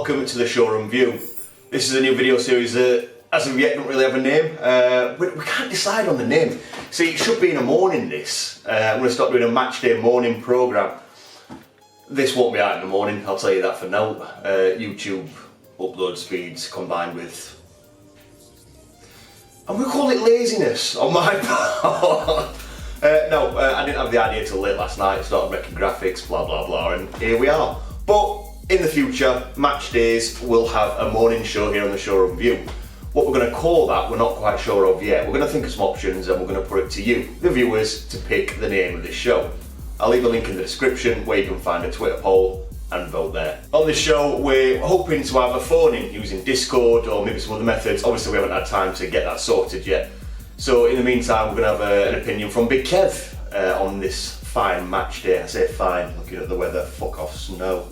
welcome to the Shoreham View. This is a new video series that, as of yet, don't really have a name. We can't decide on the name. See, it should be in the morning, this. I'm going to start doing a Matchday morning programme. This won't be out in the morning, I'll tell you that for now. YouTube upload speeds combined with... I'm going to call it laziness on my part. No, I didn't have the idea till late last night, started making graphics, blah blah blah, and here we are. But in the future, match days will have a morning show here on the Shoreham View. What we're going to call that, we're not quite sure of yet. We're going to think of some options and we're going to put it to you, the viewers, to pick the name of this show. I'll leave a link in the description where you can find a Twitter poll and vote there. On this show, we're hoping to have a phone in using Discord or maybe some other methods. Obviously, we haven't had time to get that sorted yet. So in the meantime, we're going to have an opinion from Big Kev on this fine match day. I say fine, looking at the weather, fuck off snow.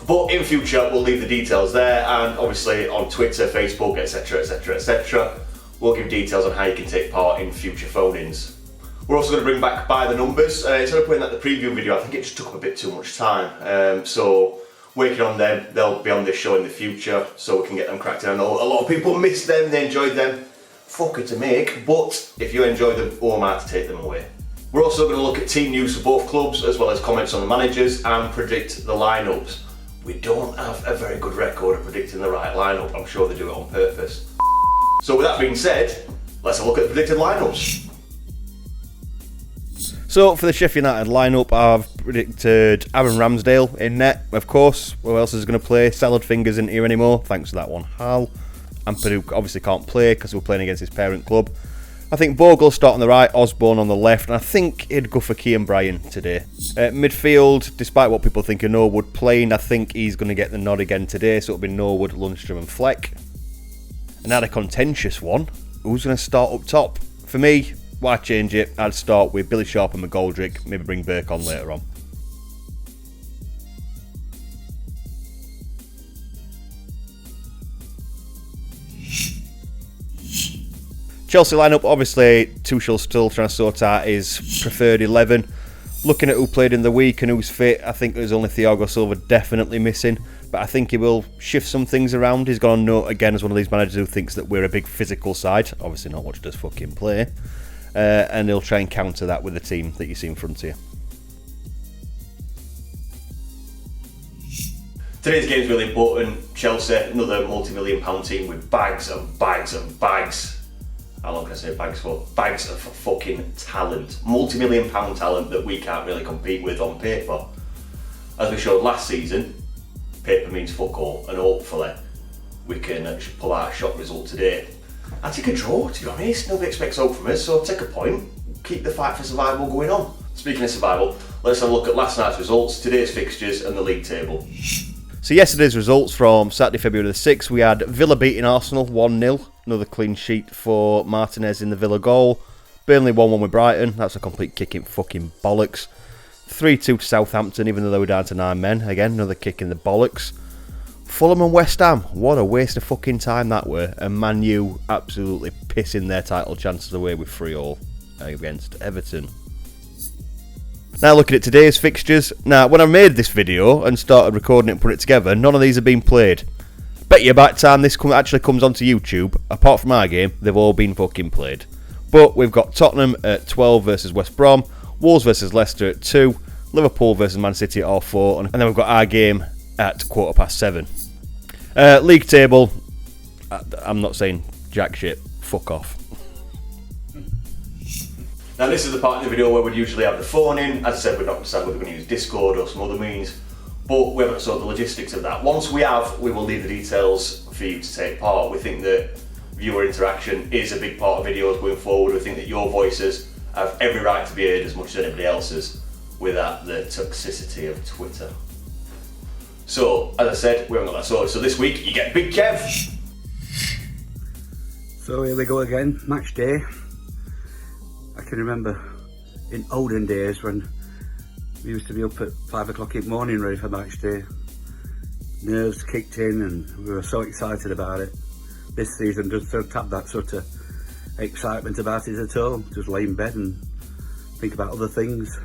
But in future, we'll leave the details there, and obviously on Twitter, Facebook, etc, etc, etc, we'll give details on how you can take part in future phone-ins. We're also going to bring back By the Numbers. Instead of putting that in the preview video, I think it just took up a bit too much time. So working on them, they'll be on this show in the future, so we can get them cracked in. I know a lot of people missed them, they enjoyed them. Fucker to make, but if you enjoy them, who am I to take them away? We're also going to look at team news for both clubs, as well as comments on the managers, and predict the lineups. We don't have a very good record of predicting the right lineup. I'm sure they do it on purpose. So with that being said, let's have a look at the predicted lineups. So for the Sheff United lineup, I've predicted Aaron Ramsdale in net, of course. Who else is going to play? Salad Fingers isn't here anymore, thanks for that one, Hal. And Purdue obviously can't play because we're playing against his parent club. I think Bogle start on the right, Osborne on the left, and I think he'd go for Kean Bryan today. Midfield, despite what people think of Norwood playing, I think he's going to get the nod again today, so it'll be Norwood, Lundstram and Fleck. And now a contentious one, who's going to start up top? For me, why change it? I'd start with Billy Sharp and McGoldrick, maybe bring Burke on later on. Chelsea lineup, obviously Tuchel's still trying to sort out his preferred 11. Looking at who played in the week and who's fit, I think there's only Thiago Silva definitely missing, but I think he will shift some things around. He's gone on note again as one of these managers who thinks that we're a big physical side, obviously not watched us fucking play, and he'll try and counter that with the team that you see in front of you. Today's game is really important. Chelsea, another multi-million pound team with bags and bags and bags. How long can I say bags for? Bags of fucking talent. Multi-million pound talent that we can't really compete with on paper. As we showed last season, paper means fuck all, and hopefully we can pull out a shot result today. I take a draw, to be honest. Nobody expects hope from us, so take a point. Keep the fight for survival going on. Speaking of survival, let's have a look at last night's results, today's fixtures and the league table. So yesterday's results from Saturday, February the 6th, we had Villa beating Arsenal 1-0. Another clean sheet for Martinez in the Villa goal. Burnley 1-1 with Brighton. That's a complete kick in fucking bollocks. 3-2 to Southampton, even though they were down to 9 men. Again, another kick in the bollocks. Fulham and West Ham. What a waste of fucking time that were. And Man U absolutely pissing their title chances away with 3-3 against Everton. Now looking at today's fixtures. Now, when I made this video and started recording it and put it together, none of these have been played. Bet you by the time this actually comes onto YouTube, apart from our game, they've all been fucking played. But we've got Tottenham at 12 versus West Brom, Wolves versus Leicester at 2, Liverpool versus Man City at 4, and then we've got our game at 7:15. League table, I'm not saying jack shit, fuck off. Now this is the part of the video where we'd usually have the phone in. As I said, we're not decided whether we're going to use Discord or some other means, but we haven't sorted the logistics of that. Once we have, we will leave the details for you to take part. We think that viewer interaction is a big part of videos going forward. We think that your voices have every right to be heard as much as anybody else's without the toxicity of Twitter. So, as I said, we haven't got that sorted. So this week, you get Big Kev. So here we go again, match day. I can remember in olden days when we used to be up at 5 o'clock in the morning ready for match day. Nerves kicked in and we were so excited about it. This season just don't have that sort of excitement about it at all. Just lay in bed and think about other things.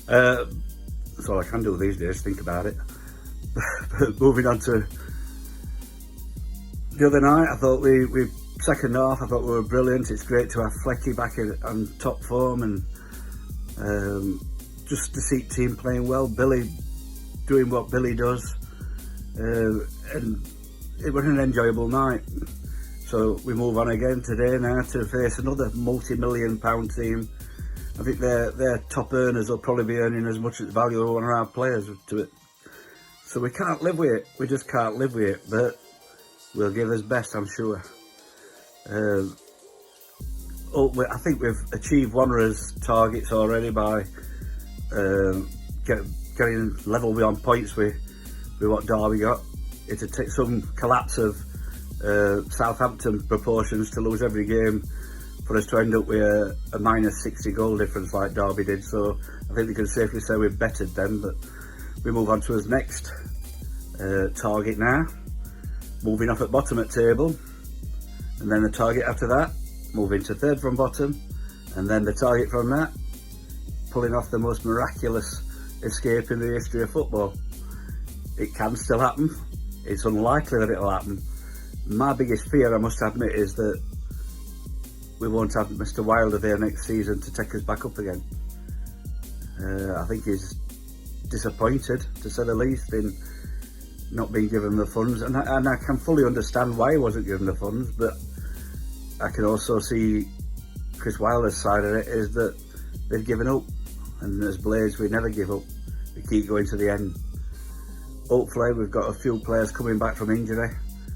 That's all I can do these days, think about it. moving on to the other night, I thought we second half, I thought we were brilliant. It's great to have Flecky back on top form, and just to see the team playing well. Billy doing what Billy does, and it was an enjoyable night. So we move on again today now to face another multi-million pound team. I think their top earners will probably be earning as much as the value of one of our players to it. So we can't live with it. We just can't live with it. But we'll give us best, I'm sure. I think we've achieved Wanderers' targets already by getting level beyond points with what Derby got. It'll take some collapse of Southampton proportions to lose every game for us to end up with a minus 60 goal difference like Derby did. So I think we can safely say we've bettered them. But we move on to his next target now, moving off at bottom at table, and then the target after that, moving to third from bottom, and then the target from that, pulling off the most miraculous escape in the history of football. It can still happen. It's unlikely that it'll happen. My biggest fear, I must admit, is that we won't have Mr. Wilder there next season to take us back up again. I think he's disappointed, to say the least, in not being given the funds, and I can fully understand why he wasn't given the funds, but I can also see Chris Wilder's side of it is that they've given up, and as Blades we never give up, we keep going to the end. Hopefully we've got a few players coming back from injury,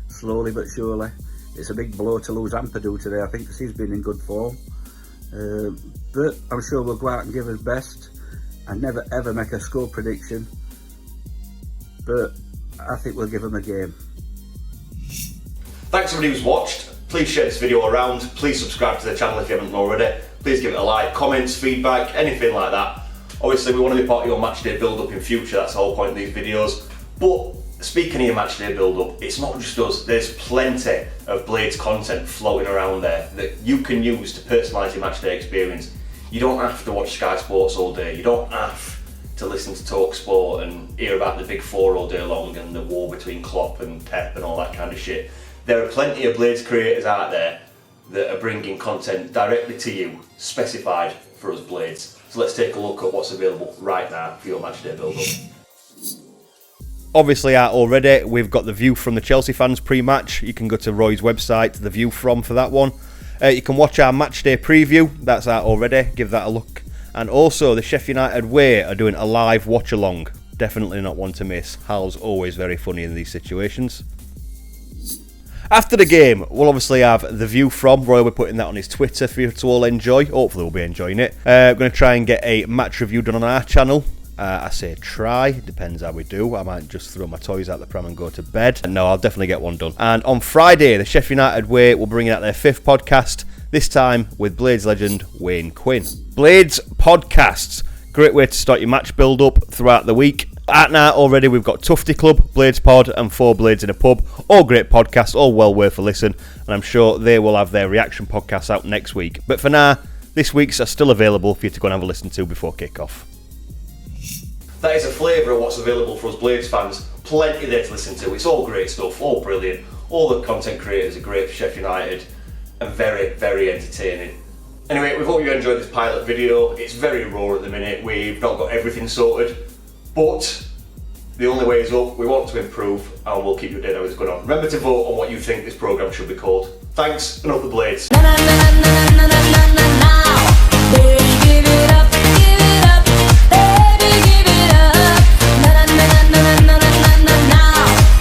slowly but surely. It's a big blow to lose Ampadu today, I think, because he's been in good form, but I'm sure we'll go out and give his best. I never ever make a score prediction, but I think we'll give him a game. Thanks everybody who's watched. Please share this video around. Please subscribe to the channel if you haven't already. Please give it a like, comments, feedback, anything like that. Obviously we want to be part of your matchday build-up in future, that's the whole point of these videos. But speaking of your matchday build-up, it's not just us. There's plenty of Blades content floating around there that you can use to personalise your matchday experience. You don't have to watch Sky Sports all day. You don't have to listen to Talk Sport and hear about the Big Four all day long and the war between Klopp and Pep and all that kind of shit. There are plenty of Blades creators out there that are bringing content directly to you, specified for us Blades. So let's take a look at what's available right now for your matchday build-up. Obviously out already, we've got the view from the Chelsea fans pre-match. You can go to Roy's website, the view from for that one. You can watch our matchday preview, that's out already, give that a look. And also the Sheff United Way are doing a live watch along. Definitely not one to miss. Hal's always very funny in these situations. After the game, we'll obviously have the view from. Roy will be putting that on his Twitter for you to all enjoy. Hopefully we'll be enjoying it. We're going to try and get a match review done on our channel. I say try, depends how we do. I might just throw my toys out the pram and go to bed. No, I'll definitely get one done. And on Friday, the Sheff United Way will bring out their 5th podcast, this time with Blades legend Wayne Quinn. Blades podcasts, great way to start your match build up throughout the week. Out now already, we've got Tufty Club, BadesPod and 4 Blades in a Pub. All great podcasts, all well worth a listen. And I'm sure they will have their reaction podcasts out next week. But for now, this week's are still available for you to go and have a listen to before kick-off. That is a flavour of what's available for us Blades fans. Plenty there to listen to. It's all great stuff, all brilliant. All the content creators are great for Sheff United and very, very entertaining. Anyway, we hope you enjoyed this pilot video. It's very raw at the minute. We've not got everything sorted, but the only way is up. We want to improve and we'll keep you updated on what's going on. Remember to vote on what you think this programme should be called. Thanks, and up the Blades.